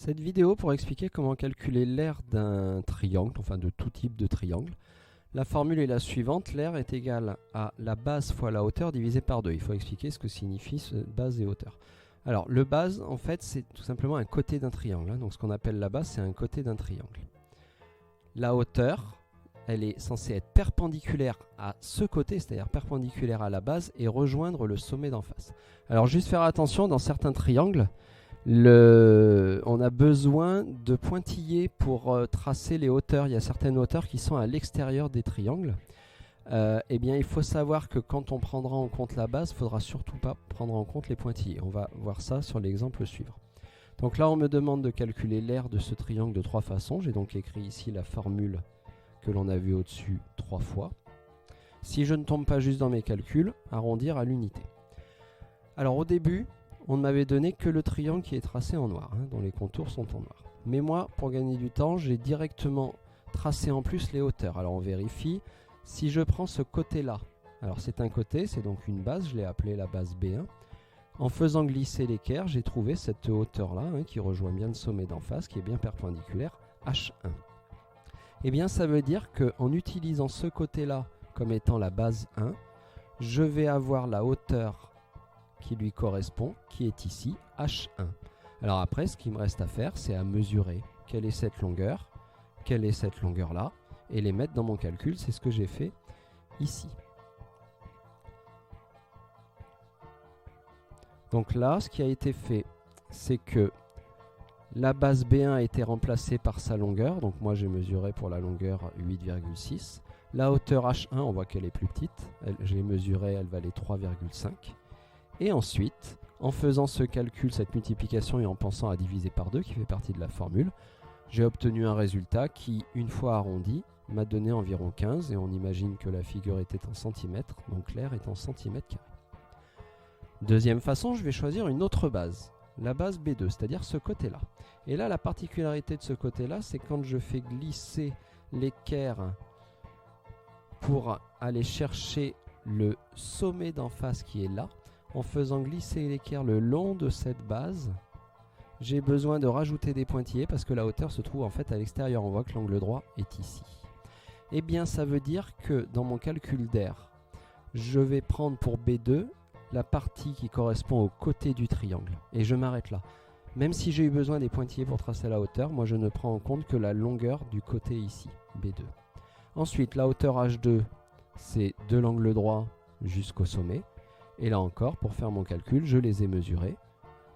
Cette vidéo pour expliquer comment calculer l'aire d'un triangle, enfin de tout type de triangle. La formule est la suivante, l'aire est égale à la base fois la hauteur divisé par 2. Il faut expliquer ce que signifie ce base et hauteur. Alors le base, en fait, c'est tout simplement un côté d'un triangle. Donc ce qu'on appelle la base, c'est un côté d'un triangle. La hauteur, elle est censée être perpendiculaire à ce côté, c'est-à-dire perpendiculaire à la base, et rejoindre le sommet d'en face. Alors juste faire attention, dans certains triangles, on a besoin de pointillés pour tracer les hauteurs. Il y a certaines hauteurs qui sont à l'extérieur des triangles. Eh bien, il faut savoir que quand on prendra en compte la base, il ne faudra surtout pas prendre en compte les pointillés. On va voir ça sur l'exemple suivant. Donc là, on me demande de calculer l'aire de ce triangle de 3 façons. J'ai donc écrit ici la formule que l'on a vue au-dessus 3 fois. Si je ne tombe pas juste dans mes calculs, arrondir à l'unité. Alors au début, on ne m'avait donné que le triangle qui est tracé en noir, dont les contours sont en noir. Mais moi, pour gagner du temps, j'ai directement tracé en plus les hauteurs. Alors on vérifie. Si je prends ce côté-là, alors c'est un côté, c'est donc une base, je l'ai appelé la base B1. En faisant glisser l'équerre, j'ai trouvé cette hauteur-là, qui rejoint bien le sommet d'en face, qui est bien perpendiculaire, H1. Eh bien, ça veut dire qu'en utilisant ce côté-là comme étant la base 1, je vais avoir la hauteur qui lui correspond, qui est ici, H1. Alors après, ce qu'il me reste à faire, c'est à mesurer quelle est cette longueur là, et les mettre dans mon calcul. C'est ce que j'ai fait ici. Donc là, ce qui a été fait, c'est que la base B1 a été remplacée par sa longueur. Donc moi, j'ai mesuré pour la longueur 8,6. La hauteur H1, on voit qu'elle est plus petite. J'ai mesuré, elle valait 3,5. Et ensuite, en faisant ce calcul, cette multiplication et en pensant à diviser par 2, qui fait partie de la formule, j'ai obtenu un résultat qui, une fois arrondi, m'a donné environ 15. Et on imagine que la figure était en centimètres, donc l'aire est en centimètres carrés. Deuxième façon, je vais choisir une autre base, la base B2, c'est-à-dire ce côté-là. Et là, la particularité de ce côté-là, c'est quand je fais glisser l'équerre pour aller chercher le sommet d'en face qui est là, en faisant glisser l'équerre le long de cette base, j'ai besoin de rajouter des pointillés parce que la hauteur se trouve en fait à l'extérieur. On voit que l'angle droit est ici. Eh bien, ça veut dire que dans mon calcul d'aire, je vais prendre pour B2 la partie qui correspond au côté du triangle. Et je m'arrête là. Même si j'ai eu besoin des pointillés pour tracer la hauteur, moi je ne prends en compte que la longueur du côté ici, B2. Ensuite, la hauteur H2, c'est de l'angle droit jusqu'au sommet. Et là encore, pour faire mon calcul, je les ai mesurés.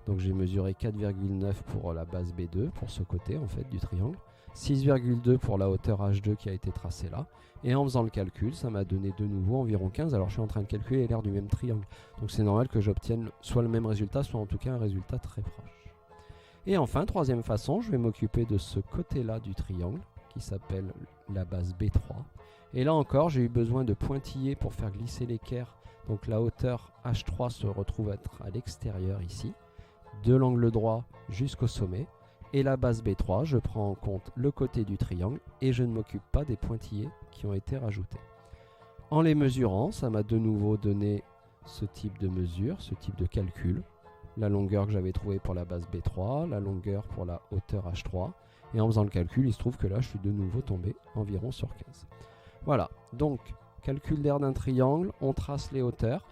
Donc j'ai mesuré 4,9 pour la base B2, pour ce côté en fait du triangle. 6,2 pour la hauteur H2 qui a été tracée là. Et en faisant le calcul, ça m'a donné de nouveau environ 15. Alors je suis en train de calculer l'aire du même triangle. Donc c'est normal que j'obtienne soit le même résultat, soit en tout cas un résultat très proche. Et enfin, troisième façon, je vais m'occuper de ce côté-là du triangle, qui s'appelle la base B3. Et là encore, j'ai eu besoin de pointillés pour faire glisser l'équerre. Donc la hauteur H3 se retrouve être à l'extérieur ici, de l'angle droit jusqu'au sommet. Et la base B3, je prends en compte le côté du triangle et je ne m'occupe pas des pointillés qui ont été rajoutés. En les mesurant, ça m'a de nouveau donné ce type de mesure, ce type de calcul. La longueur que j'avais trouvée pour la base B3, la longueur pour la hauteur H3. Et en faisant le calcul, il se trouve que là, je suis de nouveau tombé environ sur 15. Voilà, donc calcul d'aire d'un triangle, on trace les hauteurs.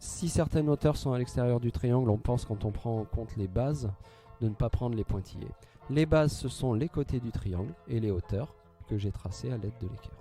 Si certaines hauteurs sont à l'extérieur du triangle, on pense quand on prend en compte les bases de ne pas prendre les pointillés. Les bases, ce sont les côtés du triangle et les hauteurs que j'ai tracées à l'aide de l'équerre.